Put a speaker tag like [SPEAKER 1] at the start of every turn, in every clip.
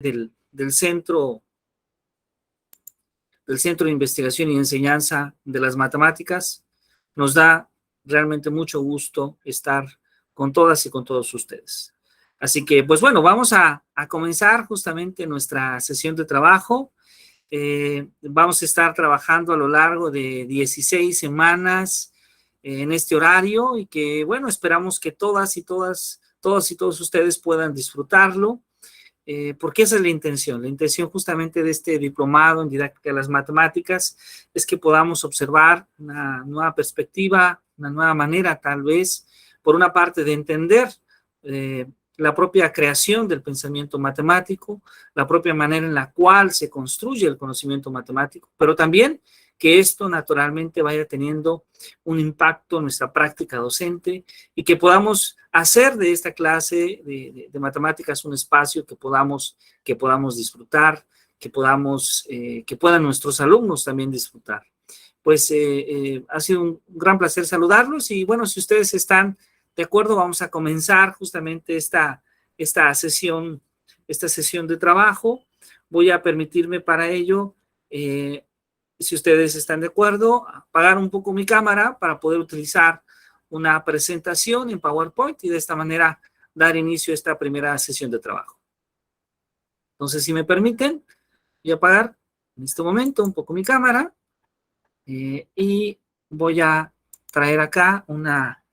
[SPEAKER 1] del Centro de Investigación y Enseñanza de las Matemáticas. Nos da realmente mucho gusto estar con todas y con todos ustedes. Así que, pues bueno, vamos a comenzar justamente nuestra sesión de trabajo. Vamos a estar trabajando a lo largo de 16 semanas en este horario y que, bueno, esperamos que todos ustedes puedan disfrutarlo. Porque esa es la intención. La intención justamente de este diplomado en didáctica de las matemáticas es que podamos observar una nueva perspectiva, una nueva manera tal vez, por una parte, de entender la propia creación del pensamiento matemático, la propia manera en la cual se construye el conocimiento matemático, pero también que esto naturalmente vaya teniendo un impacto en nuestra práctica docente y que podamos hacer de esta clase de matemáticas un espacio que podamos disfrutar, que puedan nuestros alumnos también disfrutar. Pues ha sido un gran placer saludarlos y bueno, si ustedes están de acuerdo, vamos a comenzar justamente esta sesión de trabajo. Voy a permitirme para ello, si ustedes están de acuerdo, apagar un poco mi cámara para poder utilizar una presentación en PowerPoint y de esta manera dar inicio a esta primera sesión de trabajo. Entonces, si me permiten, voy a apagar en este momento un poco mi cámara y voy a traer acá una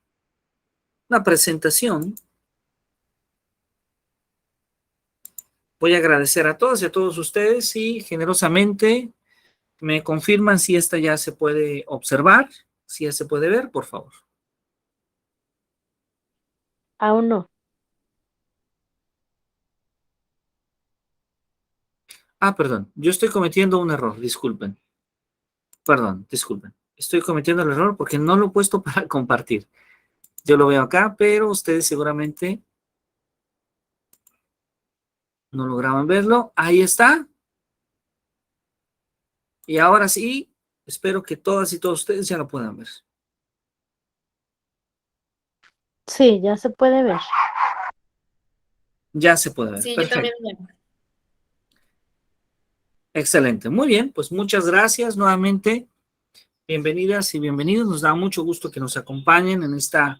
[SPEAKER 1] presentación. Voy a agradecer a todos y a todos ustedes y generosamente me confirman si esta ya se puede observar, si ya se puede ver, por favor.
[SPEAKER 2] Aún no.
[SPEAKER 1] Ah, perdón, yo estoy cometiendo un error, disculpen. Perdón, disculpen. Estoy cometiendo el error porque no lo he puesto para compartir. Yo lo veo acá, pero ustedes seguramente no lograban verlo. Ahí está. Y ahora sí, espero que todas y todos ustedes ya lo puedan ver.
[SPEAKER 2] Sí, ya se puede ver.
[SPEAKER 1] Ya se puede ver.
[SPEAKER 3] Sí,
[SPEAKER 1] Perfecto.
[SPEAKER 3] yo también.
[SPEAKER 1] Excelente. Muy bien, pues muchas gracias nuevamente. Bienvenidas y bienvenidos. Nos da mucho gusto que nos acompañen en esta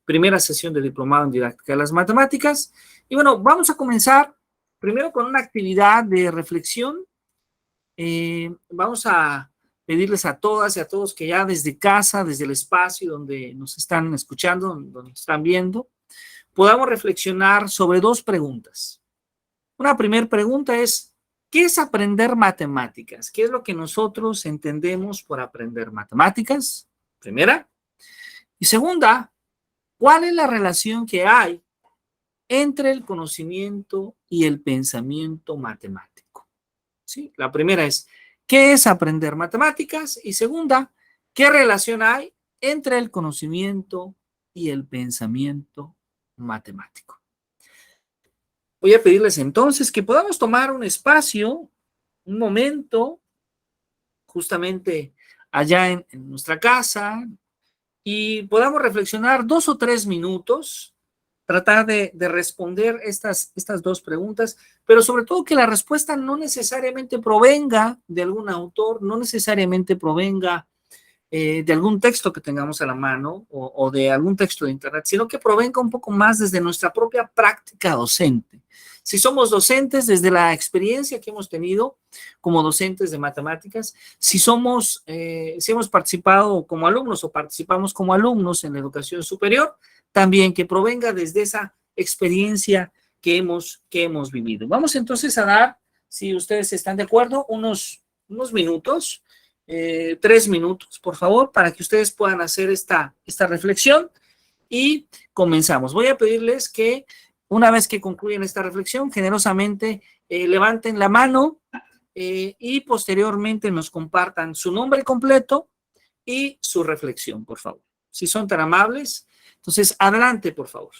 [SPEAKER 1] primera sesión de diplomado en didáctica de las matemáticas. Y bueno, vamos a comenzar primero con una actividad de reflexión. Vamos a pedirles a todas y a todos que ya desde casa, desde el espacio donde nos están escuchando, donde nos están viendo, podamos reflexionar sobre dos preguntas. Una primera pregunta es, ¿qué es aprender matemáticas? ¿Qué es lo que nosotros entendemos por aprender matemáticas? Primera. Y segunda, ¿cuál es la relación que hay entre el conocimiento y el pensamiento matemático? ¿Sí? La primera es, ¿qué es aprender matemáticas? Y segunda, ¿qué relación hay entre el conocimiento y el pensamiento matemático? Voy a pedirles entonces que podamos tomar un espacio, un momento, justamente allá en nuestra casa, y podamos reflexionar 2 o 3 minutos, tratar de responder estas dos preguntas, pero sobre todo que la respuesta no necesariamente provenga de algún autor, no necesariamente provenga de algún texto que tengamos a la mano o de algún texto de internet, sino que provenga un poco más desde nuestra propia práctica docente. Si somos docentes, desde la experiencia que hemos tenido como docentes de matemáticas, si hemos participado como alumnos o participamos como alumnos en la educación superior, también que provenga desde esa experiencia que hemos vivido. Vamos entonces a dar, si ustedes están de acuerdo, unos minutos, 3 minutos, por favor, para que ustedes puedan hacer esta reflexión y comenzamos. Voy a pedirles que una vez que concluyan esta reflexión, generosamente levanten la mano y posteriormente nos compartan su nombre completo y su reflexión, por favor. Si son tan amables. Entonces, adelante, por favor.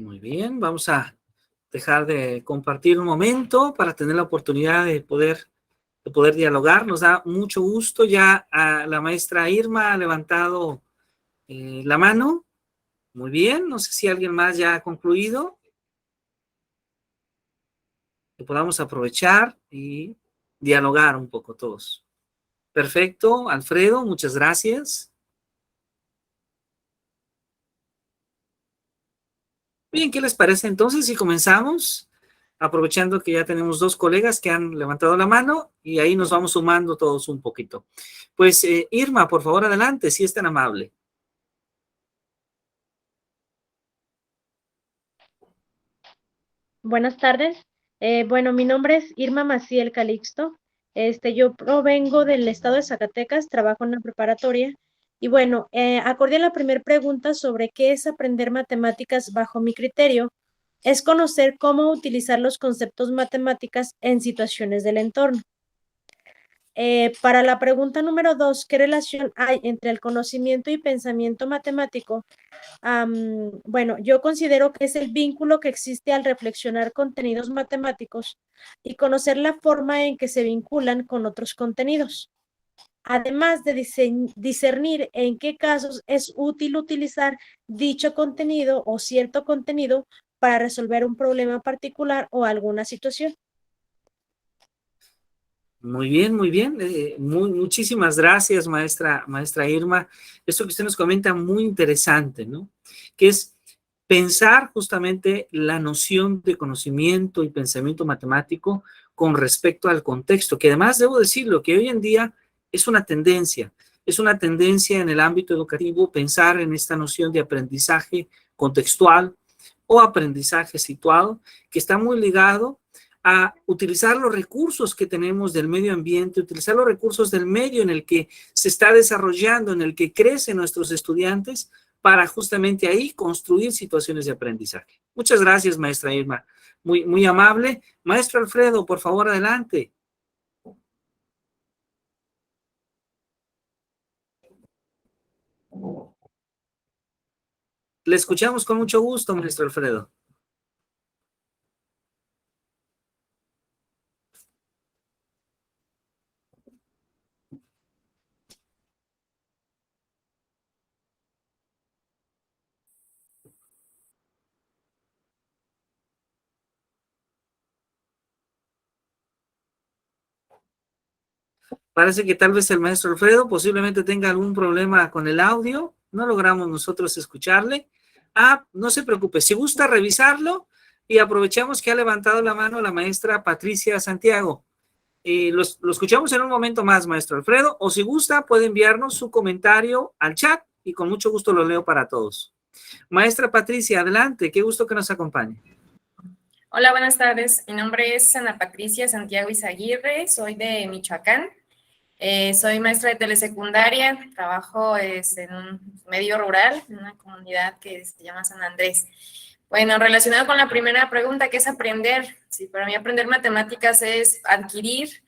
[SPEAKER 1] Muy bien, vamos a dejar de compartir un momento para tener la oportunidad de poder dialogar. Nos da mucho gusto. Ya la maestra Irma ha levantado la mano. Muy bien, no sé si alguien más ya ha concluido. Que podamos aprovechar y dialogar un poco todos. Perfecto, Alfredo, muchas gracias. Bien, ¿qué les parece entonces si comenzamos? Aprovechando que ya tenemos dos colegas que han levantado la mano y ahí nos vamos sumando todos un poquito. Pues Irma, por favor, adelante, si es tan amable.
[SPEAKER 2] Buenas tardes. Bueno, mi nombre es Irma Maciel Calixto. Yo provengo del estado de Zacatecas, trabajo en una preparatoria. Y bueno, acorde a la primera pregunta sobre qué es aprender matemáticas bajo mi criterio, es conocer cómo utilizar los conceptos matemáticas en situaciones del entorno. Para la pregunta número 2, ¿qué relación hay entre el conocimiento y pensamiento matemático? Bueno, yo considero que es el vínculo que existe al reflexionar contenidos matemáticos y conocer la forma en que se vinculan con otros contenidos, además de discernir en qué casos es útil utilizar dicho contenido o cierto contenido para resolver un problema particular o alguna situación.
[SPEAKER 1] Muy bien, muy bien. Muchísimas gracias, maestra Irma. Esto que usted nos comenta muy interesante, ¿no? Que es pensar justamente la noción de conocimiento y pensamiento matemático con respecto al contexto, que además debo decirlo, que hoy en día es una tendencia en el ámbito educativo pensar en esta noción de aprendizaje contextual o aprendizaje situado, que está muy ligado a utilizar los recursos que tenemos del medio ambiente, utilizar los recursos del medio en el que se está desarrollando, en el que crecen nuestros estudiantes, para justamente ahí construir situaciones de aprendizaje. Muchas gracias, maestra Irma. Muy, muy amable. Maestro Alfredo, por favor, adelante. Le escuchamos con mucho gusto, maestro Alfredo. Parece que tal vez el maestro Alfredo posiblemente tenga algún problema con el audio. No logramos nosotros escucharle. No se preocupe. Si gusta revisarlo y aprovechamos que ha levantado la mano la maestra Patricia Santiago. Lo escuchamos en un momento más, maestro Alfredo, o si gusta puede enviarnos su comentario al chat y con mucho gusto lo leo para todos. Maestra Patricia, adelante, qué gusto que nos acompañe.
[SPEAKER 3] Hola, buenas tardes. Mi nombre es Ana Patricia Santiago Izaguirre, soy de Michoacán. Soy maestra de telesecundaria, trabajo en un medio rural, en una comunidad que se llama San Andrés. Bueno, relacionado con la primera pregunta, ¿qué es aprender? Sí, para mí aprender matemáticas es adquirir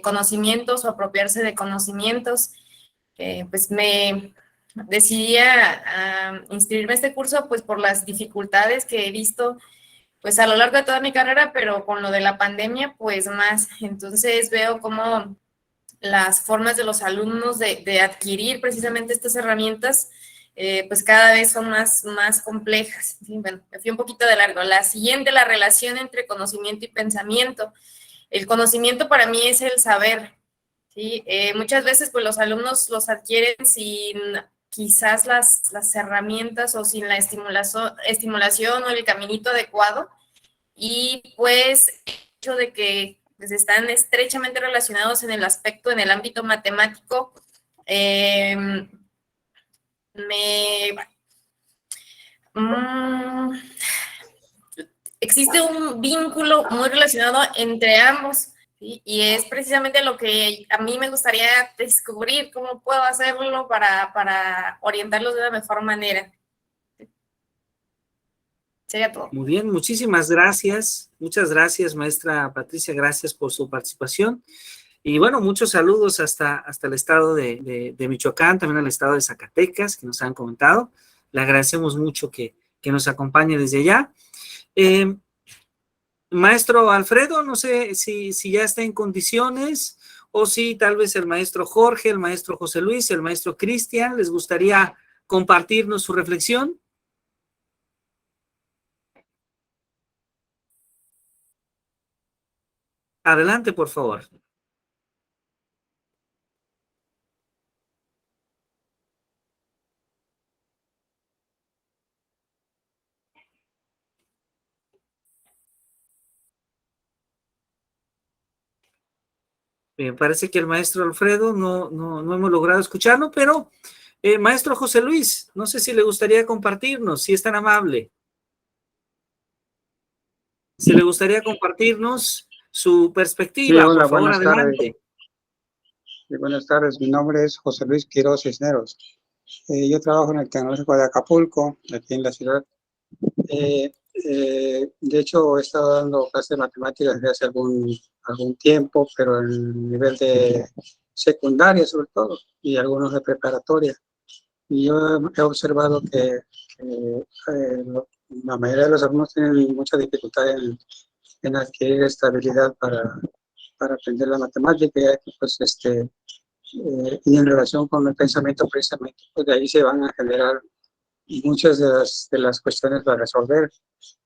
[SPEAKER 3] conocimientos o apropiarse de conocimientos. Pues me decidí a inscribirme a este curso pues por las dificultades que he visto pues a lo largo de toda mi carrera, pero con lo de la pandemia pues más. Entonces veo cómo las formas de los alumnos de adquirir precisamente estas herramientas, pues cada vez son más complejas. Sí, bueno, me fui un poquito de largo. La siguiente, la relación entre conocimiento y pensamiento. El conocimiento para mí es el saber, ¿sí? Muchas veces pues los alumnos los adquieren sin quizás las herramientas o sin la estimulación o el caminito adecuado, y pues el hecho de que pues, están estrechamente relacionados en el aspecto, en el ámbito matemático, existe un vínculo muy relacionado entre ambos, ¿sí? Y es precisamente lo que a mí me gustaría descubrir, cómo puedo hacerlo para orientarlos de la mejor manera. Sería todo.
[SPEAKER 1] Muy bien, muchísimas gracias. Muchas gracias, maestra Patricia, gracias por su participación. Y bueno, muchos saludos hasta el estado de Michoacán, también al estado de Zacatecas, que nos han comentado. Le agradecemos mucho que que nos acompañe desde allá. Maestro Alfredo, no sé si ya está en condiciones, o si tal vez el maestro Jorge, el maestro José Luis, el maestro Cristian, les gustaría compartirnos su reflexión. Adelante, por favor. Parece que el maestro Alfredo no hemos logrado escucharlo, pero maestro José Luis, no sé si le gustaría compartirnos, si es tan amable. Si le gustaría compartirnos su
[SPEAKER 4] Sí,
[SPEAKER 1] perspectiva, por
[SPEAKER 4] hola,
[SPEAKER 1] favor,
[SPEAKER 4] buenas tardes.
[SPEAKER 1] adelante.
[SPEAKER 4] Sí, buenas tardes, mi nombre es José Luis Quiroz Cisneros. Yo trabajo en el Tecnológico de Acapulco, aquí en la ciudad. De hecho, he estado dando clases de matemáticas desde hace algún tiempo, pero en el nivel de secundaria sobre todo, y algunos de preparatoria. Y yo he observado que la mayoría de los alumnos tienen mucha dificultad en adquirir estabilidad para aprender la matemática, ya que pues y en relación con el pensamiento precisamente, pues de ahí se van a generar muchas de las cuestiones para resolver.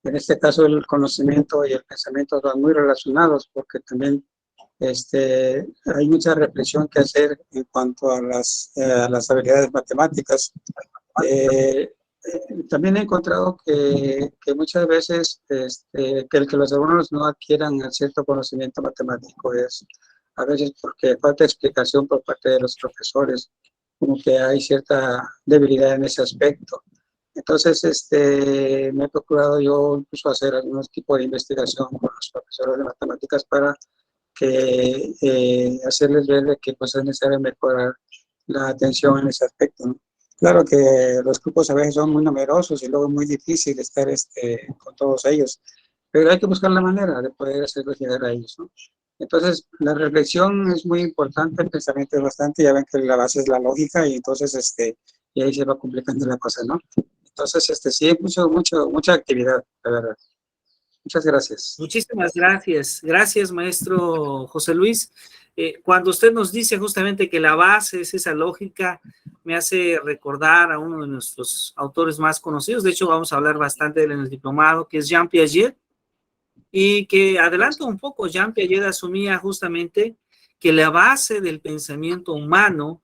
[SPEAKER 4] En este caso el conocimiento y el pensamiento van muy relacionados porque también hay mucha reflexión que hacer en cuanto a las habilidades matemáticas. También he encontrado que muchas veces que los alumnos no adquieran cierto conocimiento matemático es a veces porque falta explicación por parte de los profesores, como que hay cierta debilidad en ese aspecto. Entonces, me he procurado yo incluso hacer algún tipo de investigación con los profesores de matemáticas para que hacerles ver de que pues, es necesario mejorar la atención en ese aspecto, ¿no? Claro que los grupos a veces son muy numerosos y luego es muy difícil estar con todos ellos, pero hay que buscar la manera de poder hacerlos llegar a ellos, ¿no? Entonces, la reflexión es muy importante, el pensamiento es bastante, ya ven que la base es la lógica y entonces, y ahí se va complicando la cosa, ¿no? Entonces, sí, hay mucha actividad, la verdad. Muchas gracias.
[SPEAKER 1] Muchísimas gracias. Gracias, maestro José Luis. Cuando usted nos dice justamente que la base es esa lógica, me hace recordar a uno de nuestros autores más conocidos. De hecho, vamos a hablar bastante de él en el diplomado, que es Jean Piaget, y que adelanto un poco, Jean Piaget asumía justamente que la base del pensamiento humano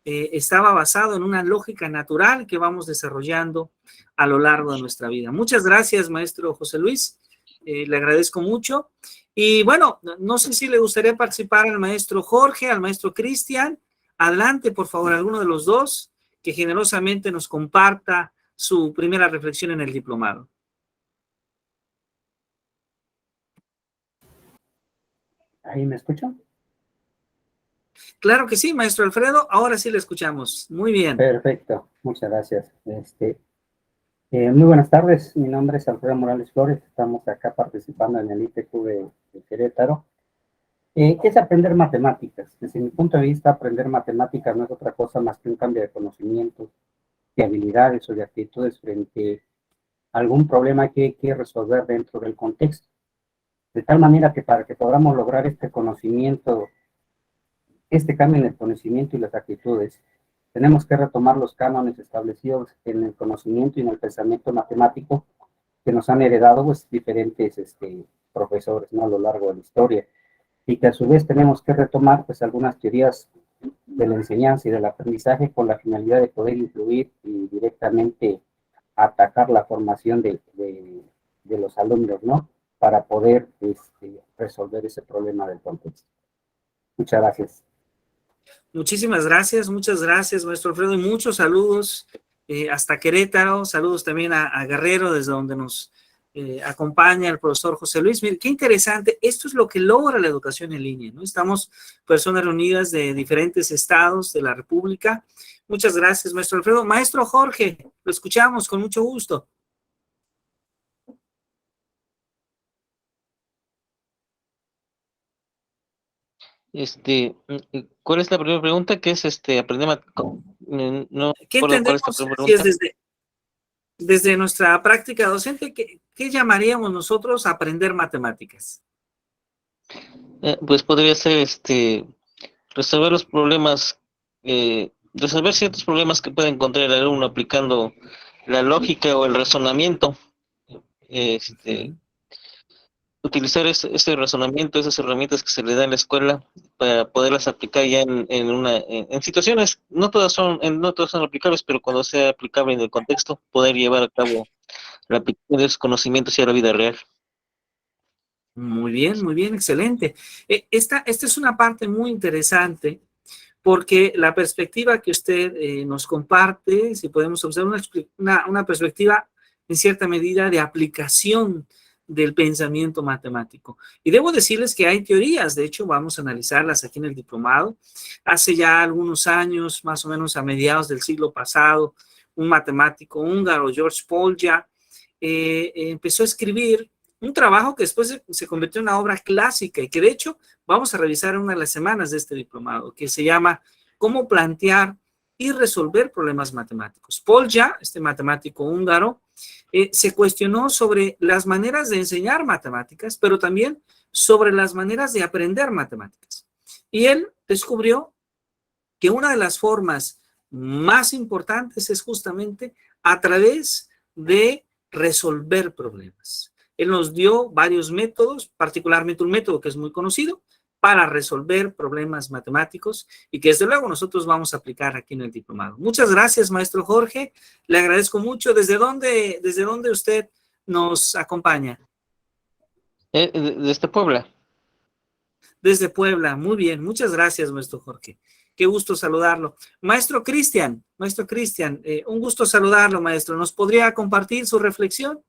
[SPEAKER 1] estaba basado en una lógica natural que vamos desarrollando a lo largo de nuestra vida. Muchas gracias, maestro José Luis. Le agradezco mucho. Y bueno, no sé si le gustaría participar al maestro Jorge, al maestro Cristian. Adelante, por favor, alguno de los dos que generosamente nos comparta su primera reflexión en el diplomado.
[SPEAKER 5] ¿Ahí me escuchan?
[SPEAKER 1] Claro que sí, maestro Alfredo. Ahora sí le escuchamos. Muy bien.
[SPEAKER 5] Perfecto, muchas gracias. Muy buenas tardes, mi nombre es Alfredo Morales Flores, estamos acá participando en el ITQ de Querétaro. ¿Qué es aprender matemáticas? Desde mi punto de vista, aprender matemáticas no es otra cosa más que un cambio de conocimientos, de habilidades o de actitudes frente a algún problema que hay que resolver dentro del contexto. De tal manera que para que podamos lograr este conocimiento, este cambio en el conocimiento y las actitudes, tenemos que retomar los cánones establecidos en el conocimiento y en el pensamiento matemático que nos han heredado pues, diferentes profesores, ¿no? A lo largo de la historia, y que a su vez tenemos que retomar pues, algunas teorías de la enseñanza y del aprendizaje con la finalidad de poder influir y directamente atacar la formación de los alumnos, ¿no? Para poder resolver ese problema del contexto. Muchas gracias.
[SPEAKER 1] Muchas gracias, maestro Alfredo, y muchos saludos hasta Querétaro, saludos también a Guerrero, desde donde nos acompaña el profesor José Luis. Mire, qué interesante, esto es lo que logra la educación en línea, ¿no? Estamos personas reunidas de diferentes estados de la República. Muchas gracias, maestro Alfredo. Maestro Jorge, lo escuchamos con mucho gusto.
[SPEAKER 6] ¿Cuál es la primera pregunta? ¿Qué es aprender no
[SPEAKER 1] ¿Qué
[SPEAKER 6] recuerdo cuál es la
[SPEAKER 1] entendemos
[SPEAKER 6] primera
[SPEAKER 1] si es
[SPEAKER 6] pregunta?
[SPEAKER 1] desde nuestra práctica docente, ¿qué llamaríamos nosotros aprender matemáticas?
[SPEAKER 6] Pues podría ser resolver los problemas, resolver ciertos problemas que puede encontrar el alumno aplicando la lógica o el razonamiento. Utilizar ese razonamiento, esas herramientas que se le da en la escuela para poderlas aplicar ya en situaciones, no todas son aplicables, pero cuando sea aplicable en el contexto, poder llevar a cabo la aplicación de esos conocimientos ya a la vida real.
[SPEAKER 1] Muy bien, excelente. Esta es una parte muy interesante porque la perspectiva que usted nos comparte, si podemos observar una perspectiva en cierta medida de aplicación del pensamiento matemático. Y debo decirles que hay teorías, de hecho vamos a analizarlas aquí en el diplomado. Hace ya algunos años, más o menos a mediados del siglo pasado, un matemático húngaro, George Polya, empezó a escribir un trabajo que después se convirtió en una obra clásica y que de hecho vamos a revisar en una de las semanas de este diplomado, que se llama Cómo plantear y resolver problemas matemáticos. Polya, este matemático húngaro, se cuestionó sobre las maneras de enseñar matemáticas, pero también sobre las maneras de aprender matemáticas. Y él descubrió que una de las formas más importantes es justamente a través de resolver problemas. Él nos dio varios métodos, particularmente un método que es muy conocido para resolver problemas matemáticos y que desde luego nosotros vamos a aplicar aquí en el diplomado. Muchas gracias, maestro Jorge. Le agradezco mucho. ¿Desde dónde usted nos acompaña?
[SPEAKER 6] Desde Puebla.
[SPEAKER 1] Desde Puebla. Muy bien. Muchas gracias, maestro Jorge. Qué gusto saludarlo. Maestro Cristian, un gusto saludarlo, maestro. ¿Nos podría compartir su reflexión?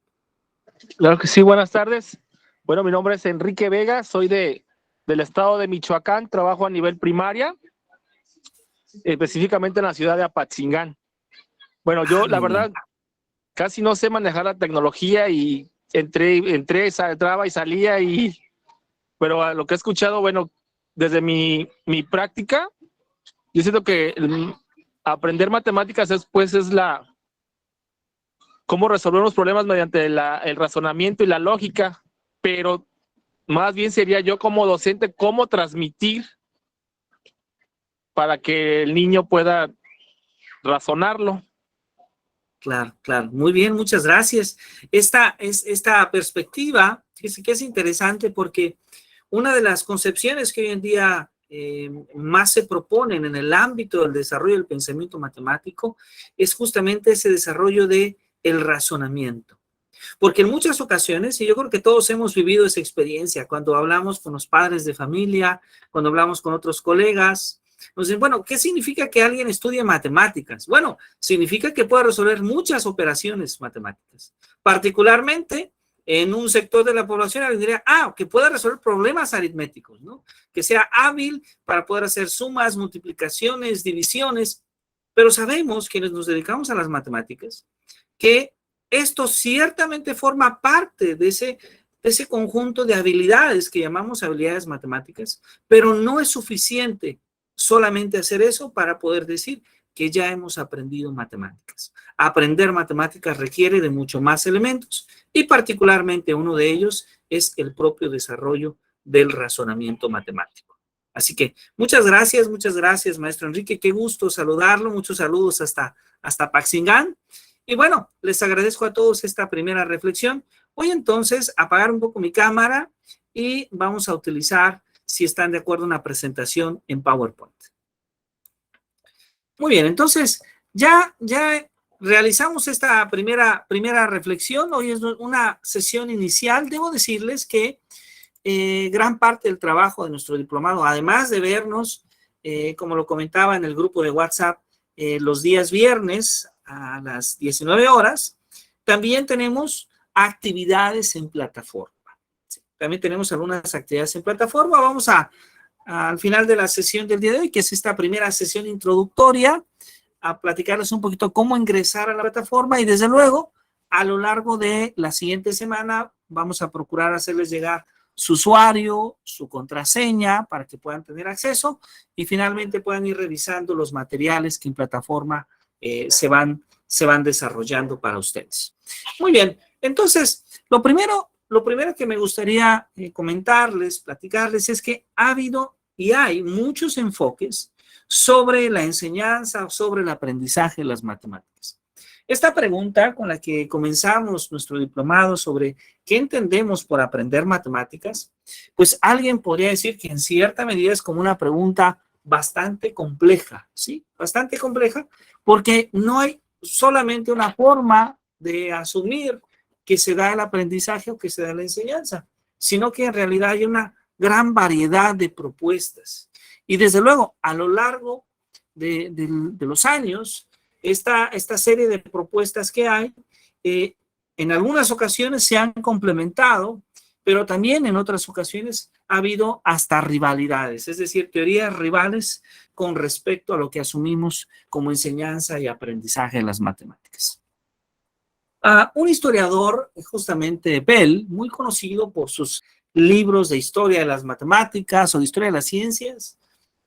[SPEAKER 7] Claro que sí, buenas tardes. Bueno, mi nombre es Enrique Vega, soy del estado de Michoacán, trabajo a nivel primaria, específicamente en la ciudad de Apatzingán. Bueno, yo la verdad casi no sé manejar la tecnología y entraba y salía, pero a lo que he escuchado, bueno, desde mi práctica, yo siento que aprender matemáticas es cómo resolver los problemas mediante el razonamiento y la lógica, pero más bien sería yo como docente cómo transmitir para que el niño pueda razonarlo.
[SPEAKER 1] Claro. Muy bien, muchas gracias. Esta perspectiva, fíjese que es interesante porque una de las concepciones que hoy en día más se proponen en el ámbito del desarrollo del pensamiento matemático es justamente ese desarrollo de el razonamiento. Porque en muchas ocasiones, y yo creo que todos hemos vivido esa experiencia, cuando hablamos con los padres de familia, cuando hablamos con otros colegas, nos dicen, bueno, ¿qué significa que alguien estudie matemáticas? Bueno, significa que pueda resolver muchas operaciones matemáticas. Particularmente, en un sector de la población, alguien diría, que pueda resolver problemas aritméticos, ¿no? Que sea hábil para poder hacer sumas, multiplicaciones, divisiones. Pero sabemos, quienes nos dedicamos a las matemáticas, que esto ciertamente forma parte de ese conjunto de habilidades que llamamos habilidades matemáticas, pero no es suficiente solamente hacer eso para poder decir que ya hemos aprendido matemáticas. Aprender matemáticas requiere de mucho más elementos y particularmente uno de ellos es el propio desarrollo del razonamiento matemático. Así que muchas gracias, maestro Enrique. Qué gusto saludarlo. Muchos saludos hasta Apatzingán. Y bueno, les agradezco a todos esta primera reflexión. Voy entonces a apagar un poco mi cámara y vamos a utilizar, si están de acuerdo, una presentación en PowerPoint. Muy bien, entonces ya realizamos esta primera reflexión. Hoy es una sesión inicial. Debo decirles que gran parte del trabajo de nuestro diplomado, además de vernos, como lo comentaba en el grupo de WhatsApp, los días viernes a las 19 horas, también tenemos actividades en plataforma. Sí, también tenemos algunas actividades en plataforma. Vamos al final de la sesión del día de hoy, que es esta primera sesión introductoria, a platicarles un poquito cómo ingresar a la plataforma y desde luego a lo largo de la siguiente semana vamos a procurar hacerles llegar su usuario, su contraseña para que puedan tener acceso y finalmente puedan ir revisando los materiales que en plataforma se van desarrollando para ustedes. Muy bien, entonces, lo primero que me gustaría comentarles, platicarles, es que ha habido y hay muchos enfoques sobre la enseñanza, sobre el aprendizaje de las matemáticas. Esta pregunta con la que comenzamos nuestro diplomado sobre qué entendemos por aprender matemáticas, pues alguien podría decir que en cierta medida es como una pregunta bastante compleja, ¿sí? Bastante compleja, porque no hay solamente una forma de asumir que se da el aprendizaje o que se da la enseñanza, sino que en realidad hay una gran variedad de propuestas. Y desde luego, a lo largo de los años, esta serie de propuestas que hay, en algunas ocasiones se han complementado, pero también en otras ocasiones ha habido hasta rivalidades, es decir, teorías rivales con respecto a lo que asumimos como enseñanza y aprendizaje de las matemáticas. Un historiador, justamente Bell, muy conocido por sus libros de historia de las matemáticas o de historia de las ciencias,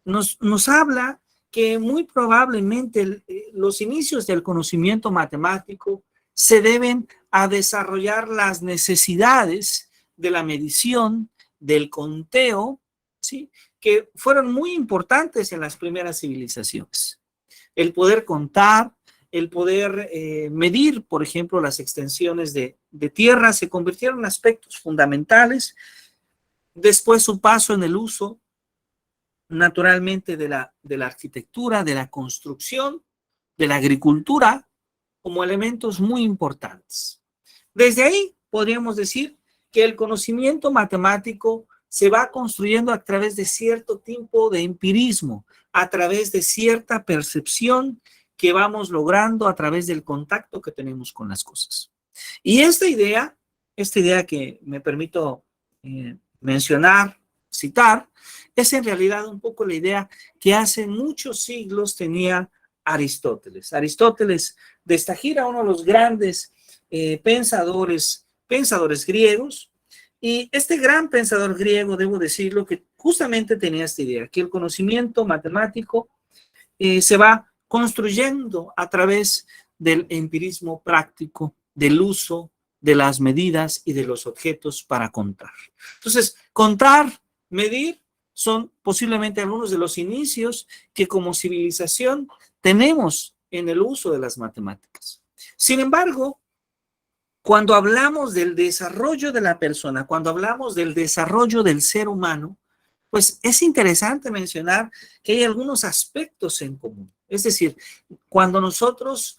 [SPEAKER 1] nos habla que muy probablemente los inicios del conocimiento matemático se deben a desarrollar las necesidades de la medición, del conteo, ¿sí?, que fueron muy importantes en las primeras civilizaciones. El poder contar, el poder medir, por ejemplo, las extensiones de tierra se convirtieron en aspectos fundamentales. Después su paso en el uso, naturalmente, de la arquitectura, de la construcción, de la agricultura, como elementos muy importantes. Desde ahí podríamos decir que el conocimiento matemático se va construyendo a través de cierto tipo de empirismo, a través de cierta percepción que vamos logrando a través del contacto que tenemos con las cosas. Y esta idea que me permito mencionar, citar, es en realidad un poco la idea que hace muchos siglos tenía Aristóteles. Aristóteles de Estagira, uno de los grandes pensadores griegos, y este gran pensador griego, debo decirlo, que justamente tenía esta idea, que el conocimiento matemático se va construyendo a través del empirismo práctico, del uso de las medidas y de los objetos para contar. Entonces, contar, medir, son posiblemente algunos de los inicios que como civilización tenemos en el uso de las matemáticas. Sin embargo, cuando hablamos del desarrollo de la persona, cuando hablamos del desarrollo del ser humano, pues es interesante mencionar que hay algunos aspectos en común. Es decir, cuando nosotros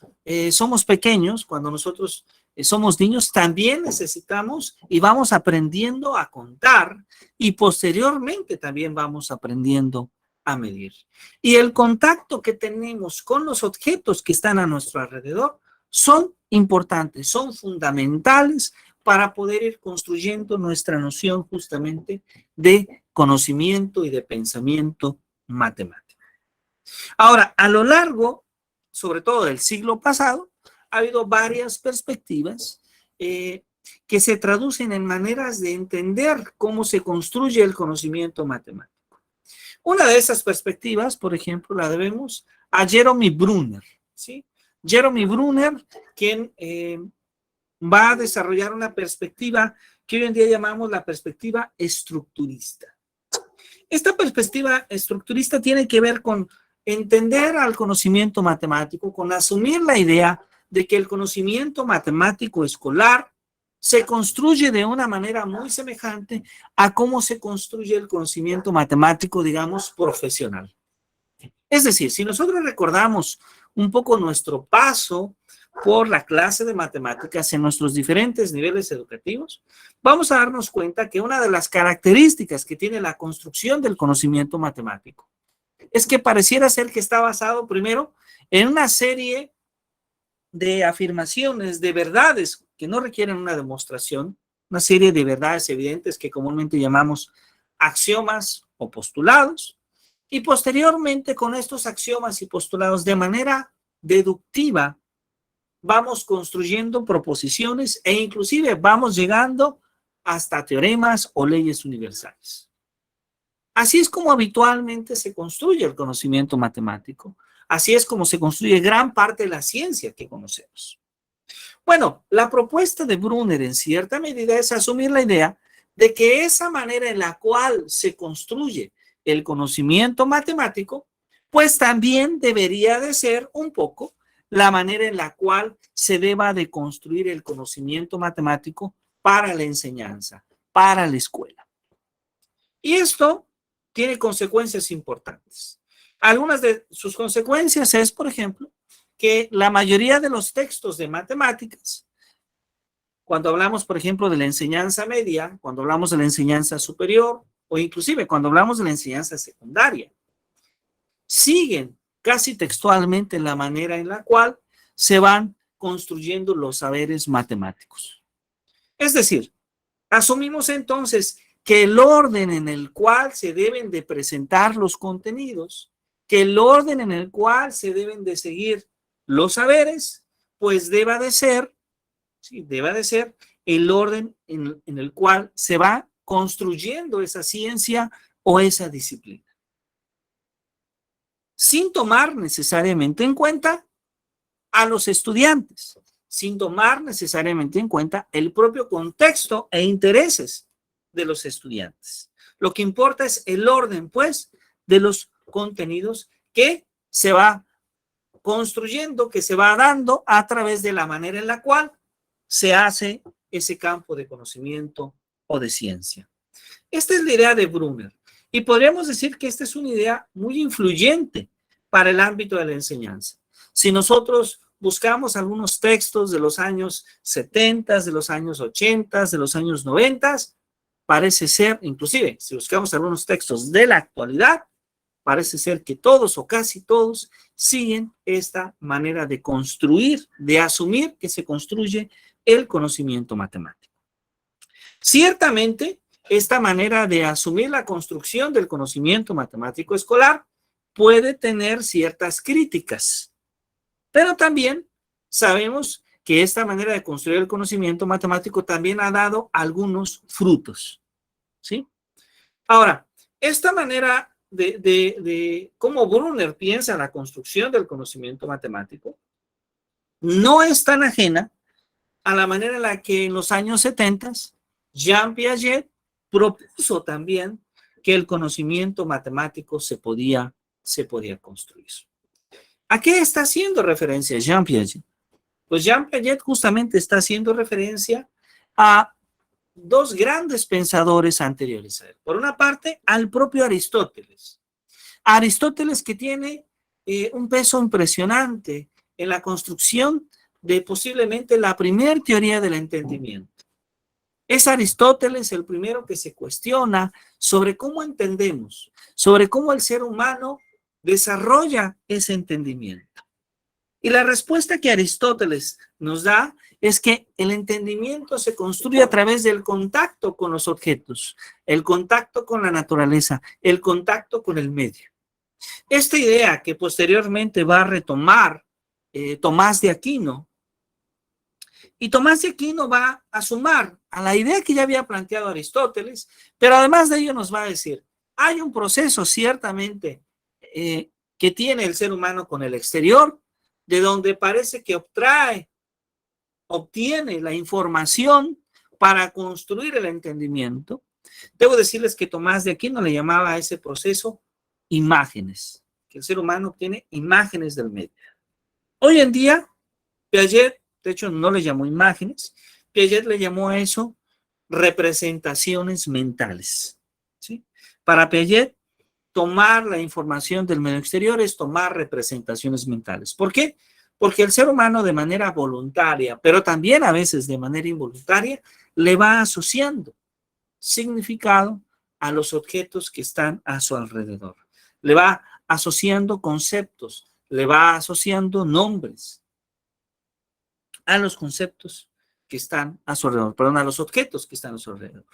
[SPEAKER 1] somos pequeños, cuando nosotros somos niños, también necesitamos y vamos aprendiendo a contar y posteriormente también vamos aprendiendo a medir. Y el contacto que tenemos con los objetos que están a nuestro alrededor son importantes, son fundamentales para poder ir construyendo nuestra noción justamente de conocimiento y de pensamiento matemático. Ahora, a lo largo, sobre todo del siglo pasado, ha habido varias perspectivas que se traducen en maneras de entender cómo se construye el conocimiento matemático. Una de esas perspectivas, por ejemplo, la debemos a Jeremy Brunner, ¿sí? Jeremy Brunner, quien va a desarrollar una perspectiva que hoy en día llamamos la perspectiva estructurista. Esta perspectiva estructurista tiene que ver con entender al conocimiento matemático, con asumir la idea de que el conocimiento matemático escolar se construye de una manera muy semejante a cómo se construye el conocimiento matemático, digamos, profesional. Es decir, si nosotros recordamos un poco nuestro paso por la clase de matemáticas en nuestros diferentes niveles educativos, vamos a darnos cuenta que una de las características que tiene la construcción del conocimiento matemático es que pareciera ser que está basado primero en una serie de afirmaciones, de verdades que no requieren una demostración, una serie de verdades evidentes que comúnmente llamamos axiomas o postulados, y posteriormente con estos axiomas y postulados de manera deductiva vamos construyendo proposiciones e inclusive vamos llegando hasta teoremas o leyes universales. Así es como habitualmente se construye el conocimiento matemático, Así es como se construye gran parte de la ciencia que conocemos. Bueno, la propuesta de Brunner en cierta medida es asumir la idea de que esa manera en la cual se construye el conocimiento matemático, pues también debería de ser un poco la manera en la cual se deba de construir el conocimiento matemático para la enseñanza, para la escuela. Y esto tiene consecuencias importantes. Algunas de sus consecuencias es, por ejemplo, que la mayoría de los textos de matemáticas, cuando hablamos, por ejemplo, de la enseñanza media, cuando hablamos de la enseñanza superior, o inclusive cuando hablamos de la enseñanza secundaria, siguen casi textualmente la manera en la cual se van construyendo los saberes matemáticos. Es decir, asumimos entonces que el orden en el cual se deben de presentar los contenidos, que el orden en el cual se deben de seguir los saberes, pues deba de ser el orden en el cual se va construyendo esa ciencia o esa disciplina, sin tomar necesariamente en cuenta a los estudiantes, sin tomar necesariamente en cuenta el propio contexto e intereses de los estudiantes. Lo que importa es el orden, pues, de los contenidos que se va construyendo, que se va dando a través de la manera en la cual se hace ese campo de conocimiento o de ciencia. Esta es la idea de Brunner y podríamos decir que esta es una idea muy influyente para el ámbito de la enseñanza. Si nosotros buscamos algunos textos de los años 70, de los años 80, de los años 90, parece ser, inclusive, si buscamos algunos textos de la actualidad, parece ser que todos o casi todos siguen esta manera de construir, de asumir que se construye el conocimiento matemático. Ciertamente, esta manera de asumir la construcción del conocimiento matemático escolar puede tener ciertas críticas, pero también sabemos que esta manera de construir el conocimiento matemático también ha dado algunos frutos, ¿sí? Ahora, esta manera de cómo Brunner piensa la construcción del conocimiento matemático no es tan ajena a la manera en la que en los años 70 Jean Piaget propuso también que el conocimiento matemático se podía construir. ¿A qué está haciendo referencia Jean Piaget? Pues Jean Piaget justamente está haciendo referencia a dos grandes pensadores anteriores a él. Por una parte, al propio Aristóteles. Aristóteles que tiene un peso impresionante en la construcción de posiblemente la primera teoría del entendimiento. Es Aristóteles el primero que se cuestiona sobre cómo entendemos, sobre cómo el ser humano desarrolla ese entendimiento. Y la respuesta que Aristóteles nos da es que el entendimiento se construye a través del contacto con los objetos, el contacto con la naturaleza, el contacto con el medio. Esta idea que posteriormente va a retomar Tomás de Aquino, y Tomás de Aquino va a sumar a la idea que ya había planteado Aristóteles, pero además de ello nos va a decir, hay un proceso ciertamente que tiene el ser humano con el exterior, de donde parece que obtiene la información para construir el entendimiento. Debo decirles que Tomás de Aquino le llamaba a ese proceso imágenes, que el ser humano obtiene imágenes del medio. Hoy en día, Piaget, de hecho, no le llamó imágenes, Piaget le llamó a eso representaciones mentales, ¿sí? Para Piaget, tomar la información del medio exterior es tomar representaciones mentales. ¿Por qué? Porque el ser humano de manera voluntaria, pero también a veces de manera involuntaria, le va asociando significado a los objetos que están a su alrededor. Le va asociando conceptos, le va asociando nombres a los conceptos que están a su alrededor, perdón, a los objetos que están a su alrededor.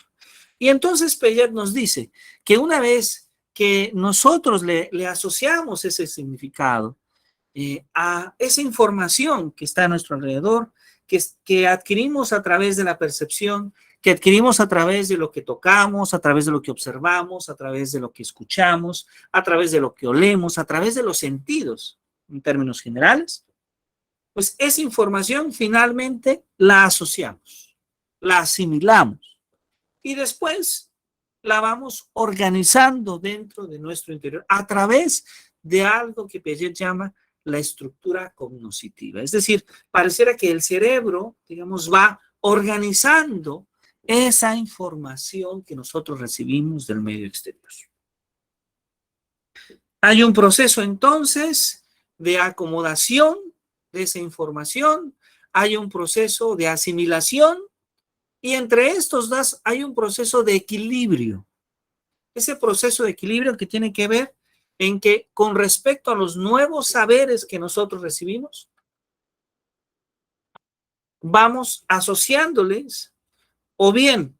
[SPEAKER 1] Y entonces Piaget nos dice que una vez que nosotros le asociamos ese significado a esa información que está a nuestro alrededor, que adquirimos a través de la percepción, que adquirimos a través de lo que tocamos, a través de lo que observamos, a través de lo que escuchamos, a través de lo que olemos, a través de los sentidos. en términos generales, pues esa información finalmente la asociamos, la asimilamos y después la vamos organizando dentro de nuestro interior a través de algo que Piaget llama la estructura cognoscitiva. Es decir, pareciera que el cerebro, digamos, va organizando esa información que nosotros recibimos del medio exterior. Hay un proceso entonces de acomodación de esa información, hay un proceso de asimilación y entre estos dos hay un proceso de equilibrio. Ese proceso de equilibrio que tiene que ver en que con respecto a los nuevos saberes que nosotros recibimos, vamos asociándoles o bien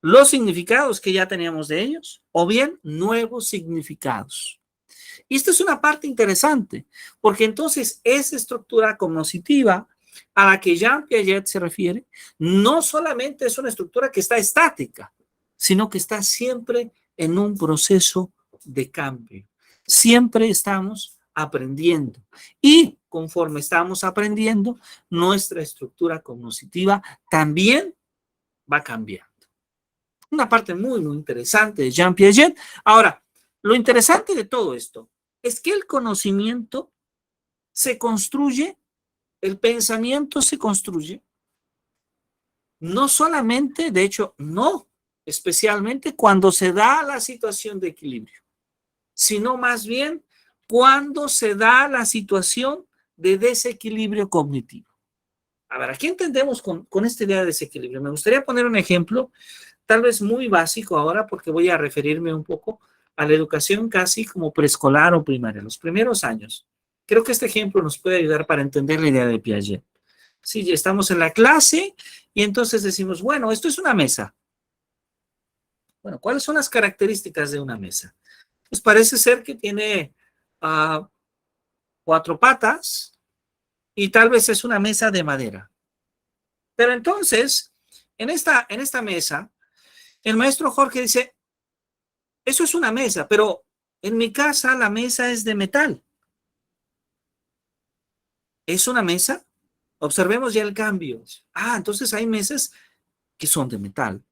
[SPEAKER 1] los significados que ya teníamos de ellos, o bien nuevos significados. Y esta es una parte interesante, porque entonces esa estructura cognoscitiva a la que Jean Piaget se refiere, no solamente es una estructura que está estática, sino que está siempre en un proceso de cambio. Siempre estamos aprendiendo. Y conforme estamos aprendiendo, nuestra estructura cognoscitiva también va cambiando. Una parte muy, muy interesante de Jean Piaget. Ahora, lo interesante de todo esto es que el conocimiento se construye, el pensamiento se construye, no solamente, de hecho, no especialmente cuando se da la situación de equilibrio, sino más bien cuando se da la situación de desequilibrio cognitivo. A ver, ¿qué entendemos con esta idea de desequilibrio? Me gustaría poner un ejemplo, tal vez muy básico ahora, porque voy a referirme un poco a la educación casi como preescolar o primaria, los primeros años. Creo que este ejemplo nos puede ayudar para entender la idea de Piaget. Sí, estamos en la clase y entonces decimos, bueno, esto es una mesa. Bueno, ¿cuáles son las características de una mesa? Pues parece ser que tiene 4 patas y tal vez es una mesa de madera. Pero entonces, en esta mesa, el maestro Jorge dice, eso es una mesa, pero en mi casa la mesa es de metal. ¿Es una mesa? Observemos ya el cambio. Entonces hay mesas que son de metal.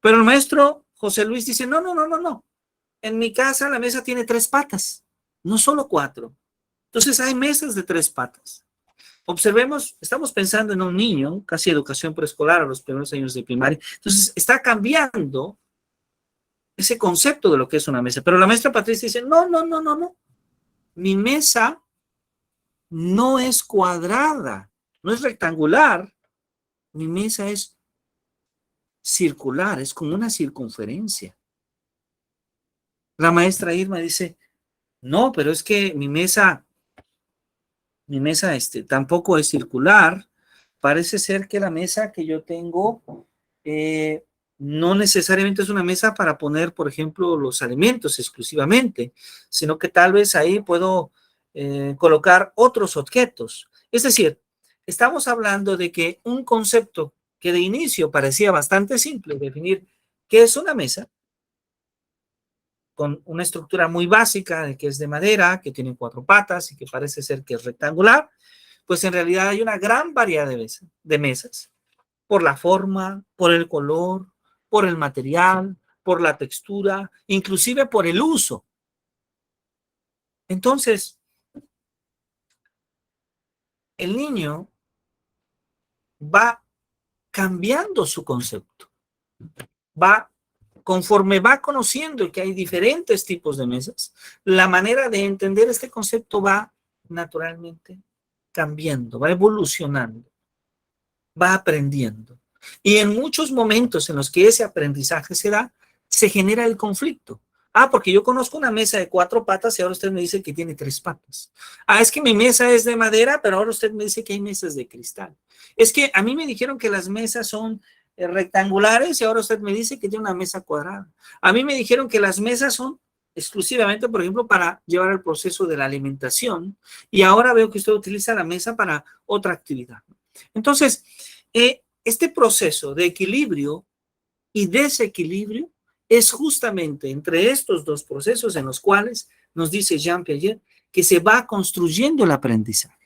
[SPEAKER 1] Pero el maestro José Luis dice, no. En mi casa la mesa tiene 3 patas, no solo 4. Entonces hay mesas de 3 patas. Observemos, estamos pensando en un niño, casi educación preescolar a los primeros años de primaria. Entonces está cambiando ese concepto de lo que es una mesa. Pero la maestra Patricia dice, no. Mi mesa no es cuadrada, no es rectangular. Mi mesa es circular, es como una circunferencia. La maestra Irma dice, no, pero es que mi mesa tampoco es circular. Parece ser que la mesa que yo tengo no necesariamente es una mesa para poner, por ejemplo, los alimentos exclusivamente, sino que tal vez ahí puedo colocar otros objetos. Es decir, estamos hablando de que un concepto que de inicio parecía bastante simple, definir qué es una mesa, con una estructura muy básica, de que es de madera, que tiene 4 patas y que parece ser que es rectangular, pues en realidad hay una gran variedad de mesas, por la forma, por el color, por el material, por la textura, inclusive por el uso. Entonces, el niño va cambiando su concepto, conforme va conociendo que hay diferentes tipos de mesas, la manera de entender este concepto va naturalmente cambiando, va evolucionando, va aprendiendo. Y en muchos momentos en los que ese aprendizaje se da, se genera el conflicto. Porque yo conozco una mesa de 4 patas y ahora usted me dice que tiene 3 patas. Es que mi mesa es de madera, pero ahora usted me dice que hay mesas de cristal. Es que a mí me dijeron que las mesas son rectangulares y ahora usted me dice que tiene una mesa cuadrada. A mí me dijeron que las mesas son exclusivamente, por ejemplo, para llevar el proceso de la alimentación y ahora veo que usted utiliza la mesa para otra actividad. Entonces, este proceso de equilibrio y desequilibrio es justamente entre estos dos procesos en los cuales nos dice Jean Piaget que se va construyendo el aprendizaje.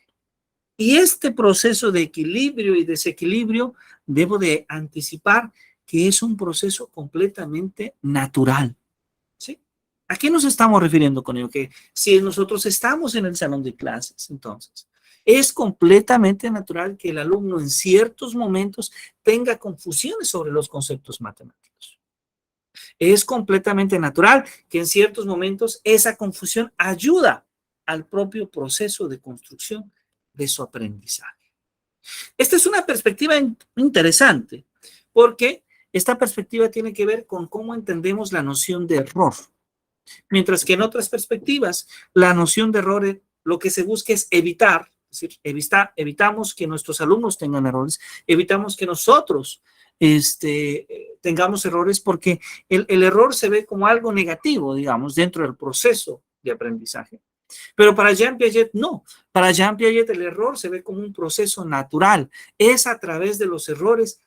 [SPEAKER 1] Y este proceso de equilibrio y desequilibrio, debo de anticipar que es un proceso completamente natural. ¿Sí? ¿A qué nos estamos refiriendo con ello? Que si nosotros estamos en el salón de clases, entonces, es completamente natural que el alumno en ciertos momentos tenga confusiones sobre los conceptos matemáticos. Es completamente natural que en ciertos momentos esa confusión ayuda al propio proceso de construcción de su aprendizaje. Esta es una perspectiva interesante, porque esta perspectiva tiene que ver con cómo entendemos la noción de error. Mientras que en otras perspectivas, la noción de error, lo que se busca es evitar, es decir, evitamos que nuestros alumnos tengan errores, evitamos que nosotros tengamos errores, porque el error se ve como algo negativo, digamos, dentro del proceso de aprendizaje. Pero para Jean Piaget no. Para Jean Piaget el error se ve como un proceso natural. Es a través de los errores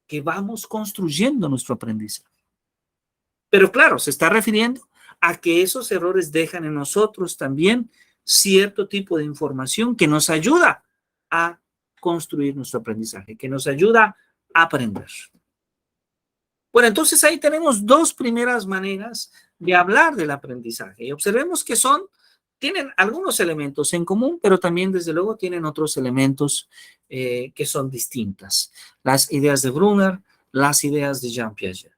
[SPEAKER 1] que vamos construyendo nuestro aprendizaje. Pero claro, se está refiriendo a que esos errores dejan en nosotros también cierto tipo de información que nos ayuda a construir nuestro aprendizaje, que nos ayuda a aprender. Bueno, entonces ahí tenemos dos primeras maneras de hablar del aprendizaje. Y observemos que tienen algunos elementos en común, pero también desde luego tienen otros elementos que son distintas. Las ideas de Brunner, las ideas de Jean Piaget.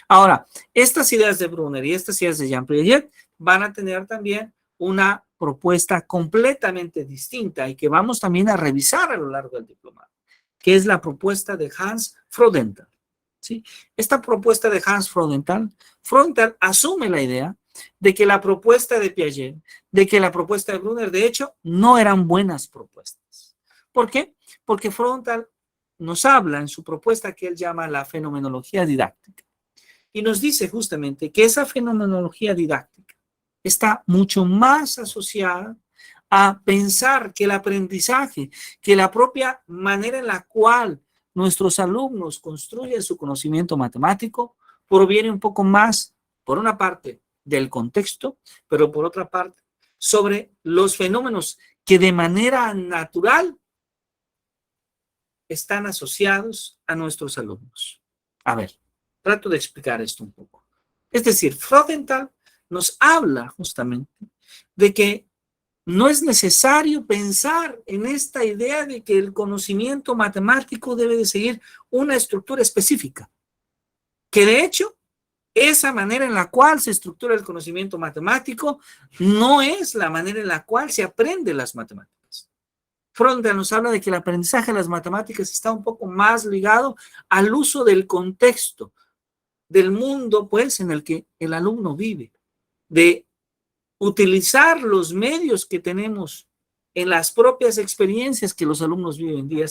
[SPEAKER 1] Ahora, estas ideas de Brunner y estas ideas de Jean Piaget van a tener también una propuesta completamente distinta y que vamos también a revisar a lo largo del diplomado, que es la propuesta de Hans Freudenthal. ¿Sí? Esta propuesta de Hans Freudenthal asume la idea de que la propuesta de Piaget, de que la propuesta de Brunner, de hecho, no eran buenas propuestas. ¿Por qué? Porque Freudenthal nos habla en su propuesta que él llama la fenomenología didáctica y nos dice justamente que esa fenomenología didáctica está mucho más asociada a pensar que el aprendizaje, que la propia manera en la cual nuestros alumnos construyen su conocimiento matemático, proviene un poco más, por una parte, del contexto, pero por otra parte, sobre los fenómenos que de manera natural están asociados a nuestros alumnos. A ver, trato de explicar esto un poco. Es decir, Freudenthal nos habla justamente de que no es necesario pensar en esta idea de que el conocimiento matemático debe de seguir una estructura específica. Que de hecho, esa manera en la cual se estructura el conocimiento matemático no es la manera en la cual se aprende las matemáticas. Freudenthal nos habla de que el aprendizaje de las matemáticas está un poco más ligado al uso del contexto, del mundo, pues, en el que el alumno vive, de utilizar los medios que tenemos en las propias experiencias que los alumnos viven día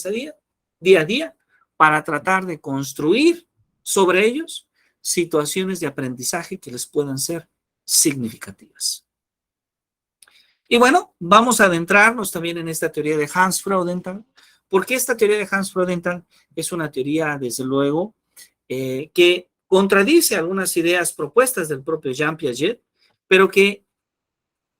[SPEAKER 1] a día, para tratar de construir sobre ellos situaciones de aprendizaje que les puedan ser significativas. Y bueno, vamos a adentrarnos también en esta teoría de Hans Freudenthal, porque esta teoría de Hans Freudenthal es una teoría, desde luego, que contradice algunas ideas propuestas del propio Jean Piaget, pero que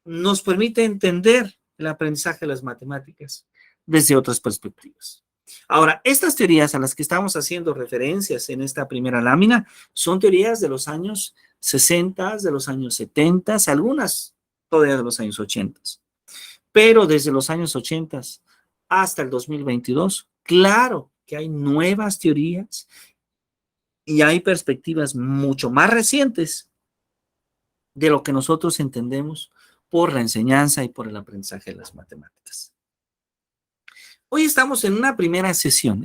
[SPEAKER 1] nos permite entender el aprendizaje de las matemáticas desde otras perspectivas. Ahora, estas teorías a las que estamos haciendo referencias en esta primera lámina son teorías de los años 60, de los años 70, algunas todavía de los años 80. Pero desde los años 80 hasta el 2022, claro que hay nuevas teorías y hay perspectivas mucho más recientes de lo que nosotros entendemos por la enseñanza y por el aprendizaje de las matemáticas. Hoy estamos en una primera sesión.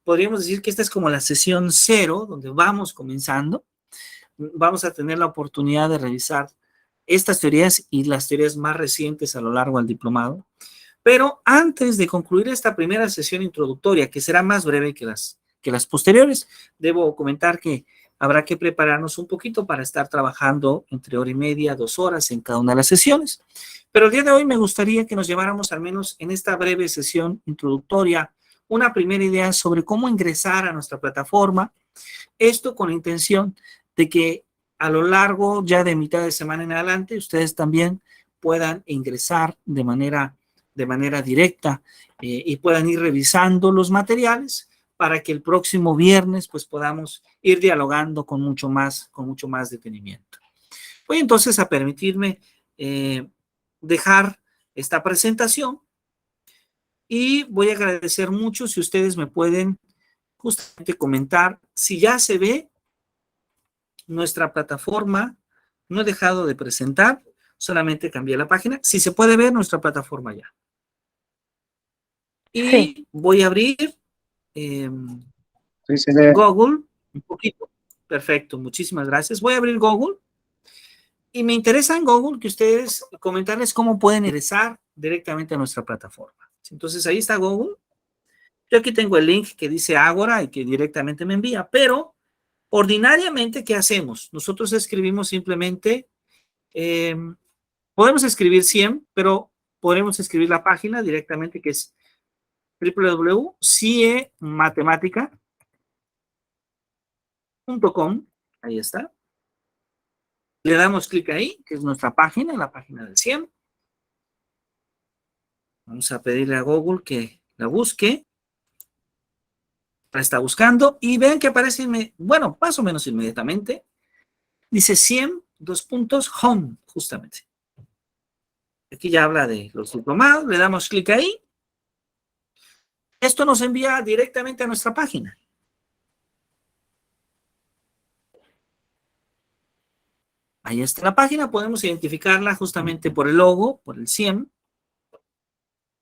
[SPEAKER 1] Podríamos decir que esta es como la sesión 0, donde vamos comenzando. Vamos a tener la oportunidad de revisar estas teorías y las teorías más recientes a lo largo del diplomado. Pero antes de concluir esta primera sesión introductoria, que será más breve que las posteriores, debo comentar que habrá que prepararnos un poquito para estar trabajando entre hora y media, 2 horas en cada una de las sesiones. Pero el día de hoy me gustaría que nos lleváramos, al menos en esta breve sesión introductoria, una primera idea sobre cómo ingresar a nuestra plataforma. Esto con la intención de que a lo largo ya de mitad de semana en adelante, ustedes también puedan ingresar de manera directa y puedan ir revisando los materiales para que el próximo viernes pues podamos ir dialogando con mucho más detenimiento. Voy entonces a permitirme dejar esta presentación y voy a agradecer mucho si ustedes me pueden justamente comentar si ya se ve nuestra plataforma. No he dejado de presentar, solamente cambié la página. Si se puede ver nuestra plataforma ya. Y sí, voy a abrir
[SPEAKER 4] Sí, se ve.
[SPEAKER 1] Google un poquito. Perfecto, muchísimas gracias. Voy a abrir Google. Y me interesa en Google que ustedes comentarles cómo pueden ingresar directamente a nuestra plataforma. Entonces, ahí está Google. Yo aquí tengo el link que dice Ágora y que directamente me envía, pero ordinariamente, ¿qué hacemos? Nosotros escribimos simplemente, podemos escribir 100, pero podemos escribir la página directamente que es www.ciematemática.com. Ahí está. Le damos clic ahí, que es nuestra página, la página del CIEM. Vamos a pedirle a Google que la busque. La está buscando y vean que aparece, bueno, más o menos inmediatamente. Dice CIEM, home, justamente. Aquí ya habla de los diplomados, le damos clic ahí. Esto nos envía directamente a nuestra página. Ahí está la página, podemos identificarla justamente por el logo, por el CIEM.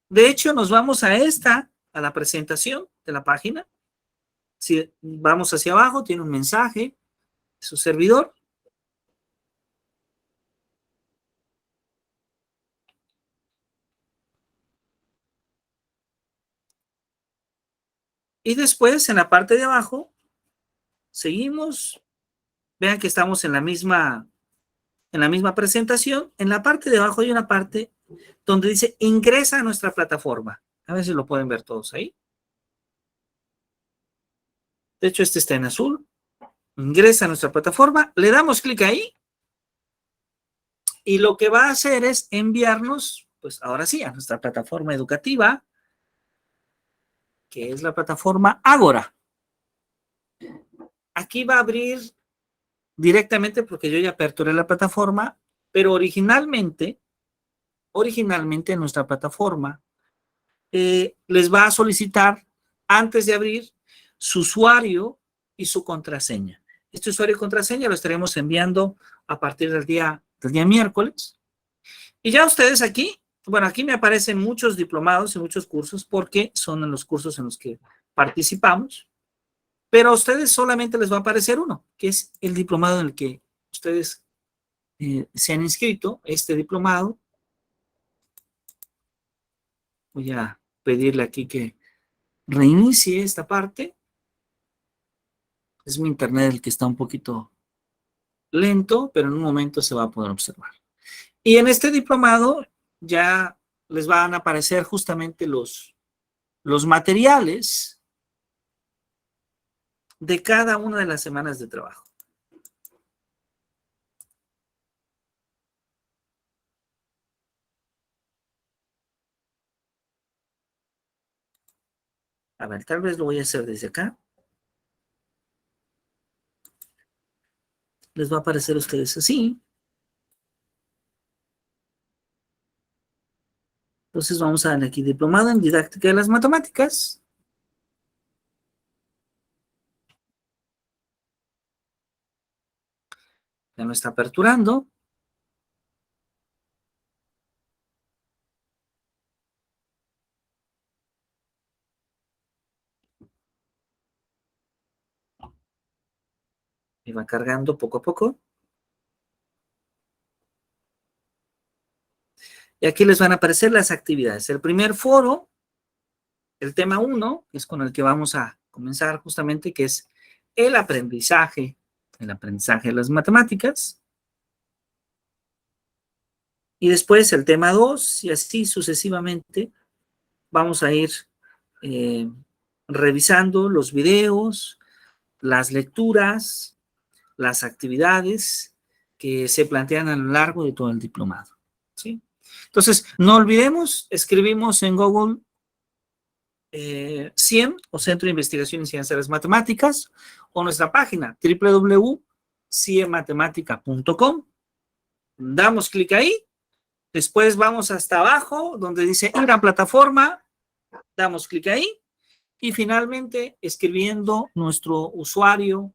[SPEAKER 1] De hecho, nos vamos a la presentación de la página. Si vamos hacia abajo, tiene un mensaje de su servidor. Y después, en la parte de abajo, seguimos. Vean que estamos en la misma presentación. En la parte de abajo hay una parte donde dice ingresa a nuestra plataforma. A ver si lo pueden ver todos ahí. De hecho, este está en azul. Ingresa a nuestra plataforma. Le damos clic ahí. Y lo que va a hacer es enviarnos, pues ahora sí, a nuestra plataforma educativa, que es la plataforma Ágora. Aquí va a abrir directamente porque yo ya aperturé la plataforma, pero originalmente en nuestra plataforma les va a solicitar antes de abrir su usuario y su contraseña. Este usuario y contraseña lo estaremos enviando a partir del día miércoles. Y ya ustedes aquí, bueno, aquí me aparecen muchos diplomados y muchos cursos porque son en los cursos en los que participamos. Pero a ustedes solamente les va a aparecer uno, que es el diplomado en el que ustedes se han inscrito, este diplomado. Voy a pedirle aquí que reinicie esta parte. Es mi internet el que está un poquito lento, pero en un momento se va a poder observar. Y en este diplomado ya les van a aparecer justamente los materiales de cada una de las semanas de trabajo. A ver, tal vez lo voy a hacer desde acá. Les va a aparecer a ustedes así. Entonces vamos a darle aquí diplomado en didáctica de las matemáticas. Ya me está aperturando. Me va cargando poco a poco. Y aquí les van a aparecer las actividades. El primer foro, el tema 1, que es con el que vamos a comenzar justamente, que es el aprendizaje de las matemáticas. Y después el tema 2, y así sucesivamente vamos a ir revisando los videos, las lecturas, las actividades que se plantean a lo largo de todo el diplomado, ¿sí? Entonces, no olvidemos, escribimos en Google CIEM o Centro de Investigación y Ciencias de las Matemáticas, o nuestra página www.ciematemática.com. Damos clic ahí, después vamos hasta abajo donde dice ir a plataforma, damos clic ahí y finalmente escribiendo nuestro usuario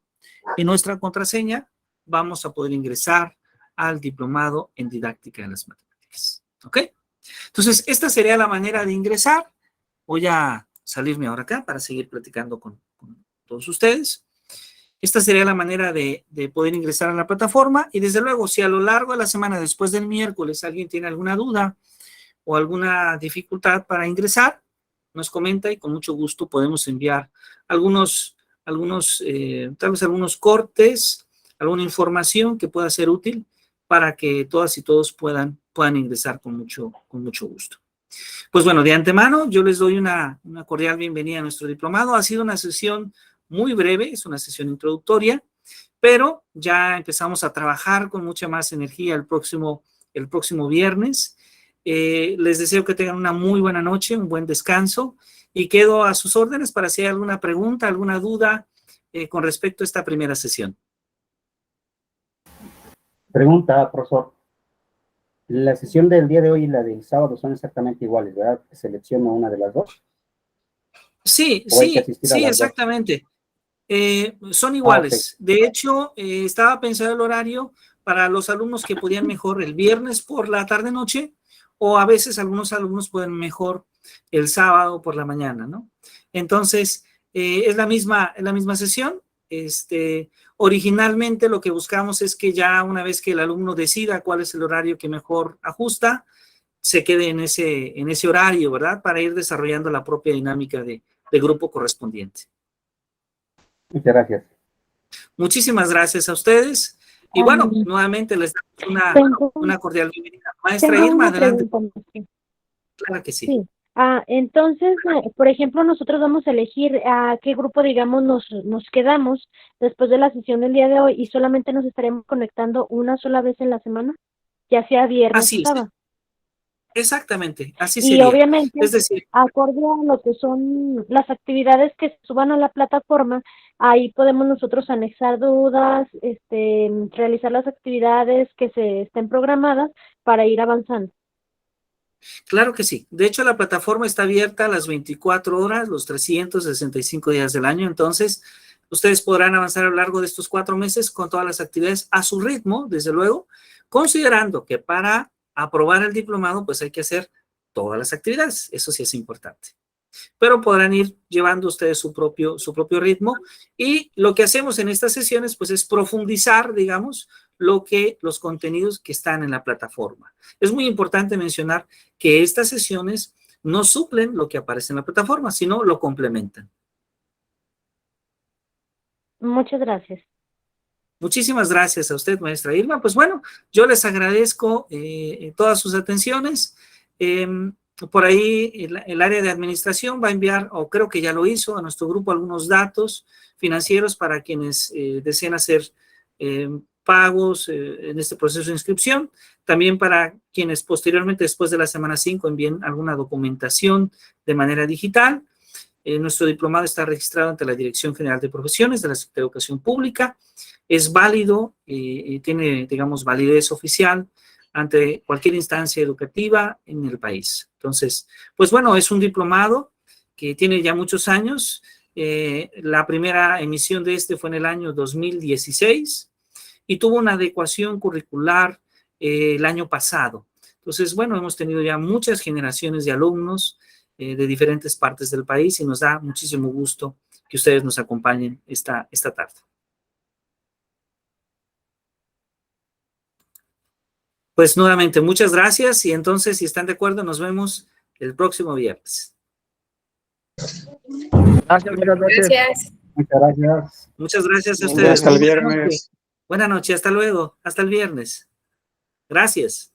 [SPEAKER 1] y nuestra contraseña vamos a poder ingresar al diplomado en didáctica de las matemáticas. ¿Ok? Entonces, esta sería la manera de ingresar. Voy a salirme ahora acá para seguir platicando con todos ustedes. Esta sería la manera de poder ingresar a la plataforma y desde luego, si a lo largo de la semana, después del miércoles, alguien tiene alguna duda o alguna dificultad para ingresar, nos comenta y con mucho gusto podemos enviar tal vez algunos cortes, alguna información que pueda ser útil para que todas y todos puedan ingresar con mucho gusto. Pues bueno, de antemano yo les doy una cordial bienvenida a nuestro diplomado. Ha sido una sesión muy breve, es una sesión introductoria, pero ya empezamos a trabajar con mucha más energía el próximo viernes. Les deseo que tengan una muy buena noche, un buen descanso y quedo a sus órdenes para si hay alguna pregunta, alguna duda con respecto a esta primera sesión.
[SPEAKER 5] Pregunta, profesor. La sesión del día de hoy y la del sábado son exactamente iguales, ¿verdad? ¿Selecciono una de las dos?
[SPEAKER 1] Sí, exactamente. Son iguales.
[SPEAKER 5] Okay.
[SPEAKER 1] De hecho, estaba pensado el horario para los alumnos que podían mejor el viernes por la tarde-noche o a veces algunos alumnos pueden mejor el sábado por la mañana, ¿no? Entonces, es la misma sesión. Originalmente lo que buscamos es que ya una vez que el alumno decida cuál es el horario que mejor ajusta, se quede en ese horario, ¿verdad? Para ir desarrollando la propia dinámica de grupo correspondiente.
[SPEAKER 5] Muchas gracias.
[SPEAKER 1] Muchísimas gracias a ustedes. Y bueno, nuevamente les damos una cordial bienvenida. Maestra Irma, adelante. Claro que sí.
[SPEAKER 2] Sí. Entonces, por ejemplo, nosotros vamos a elegir a qué grupo, digamos, nos quedamos después de la sesión del día de hoy y solamente nos estaremos conectando una sola vez en la semana, ya sea viernes
[SPEAKER 1] Así
[SPEAKER 2] o sábado.
[SPEAKER 1] Exactamente, así
[SPEAKER 2] Y
[SPEAKER 1] sería.
[SPEAKER 2] obviamente,
[SPEAKER 1] Es decir,
[SPEAKER 2] acorde a lo que son las actividades que se suban a la plataforma, ahí podemos nosotros anexar dudas, realizar las actividades que se estén programadas para ir avanzando.
[SPEAKER 1] claro que sí. De hecho, la plataforma está abierta las 24 horas, los 365 días del año. Entonces, ustedes podrán avanzar a lo largo de estos 4 meses con todas las actividades a su ritmo, desde luego, considerando que para aprobar el diplomado, pues hay que hacer todas las actividades. Eso sí es importante. Pero podrán ir llevando ustedes su propio ritmo y lo que hacemos en estas sesiones pues es profundizar, digamos, los contenidos que están en la plataforma. Es muy importante mencionar que estas sesiones no suplen lo que aparece en la plataforma, sino lo complementan.
[SPEAKER 2] Muchas gracias.
[SPEAKER 1] Muchísimas gracias a usted, maestra Irma. Pues bueno, yo les agradezco todas sus atenciones. Por ahí el área de administración va a enviar, o creo que ya lo hizo, a nuestro grupo algunos datos financieros para quienes deseen hacer pagos en este proceso de inscripción. También para quienes posteriormente, después de la semana 5, envíen alguna documentación de manera digital. Nuestro diplomado está registrado ante la Dirección General de Profesiones de la Secretaría de Educación Pública. Es válido, tiene, digamos, validez oficial ante cualquier instancia educativa en el país. Entonces, pues bueno, es un diplomado que tiene ya muchos años. La primera emisión de este fue en el año 2016 y tuvo una adecuación curricular el año pasado. Entonces, bueno, hemos tenido ya muchas generaciones de alumnos de diferentes partes del país y nos da muchísimo gusto que ustedes nos acompañen esta tarde. Pues nuevamente, muchas gracias y entonces, si están de acuerdo, nos vemos el próximo viernes.
[SPEAKER 7] Gracias, buenas noches.
[SPEAKER 3] Gracias.
[SPEAKER 5] Muchas gracias.
[SPEAKER 1] Muchas gracias a ustedes.
[SPEAKER 4] Hasta el viernes.
[SPEAKER 1] Buenas noches, hasta luego, hasta el viernes. Gracias.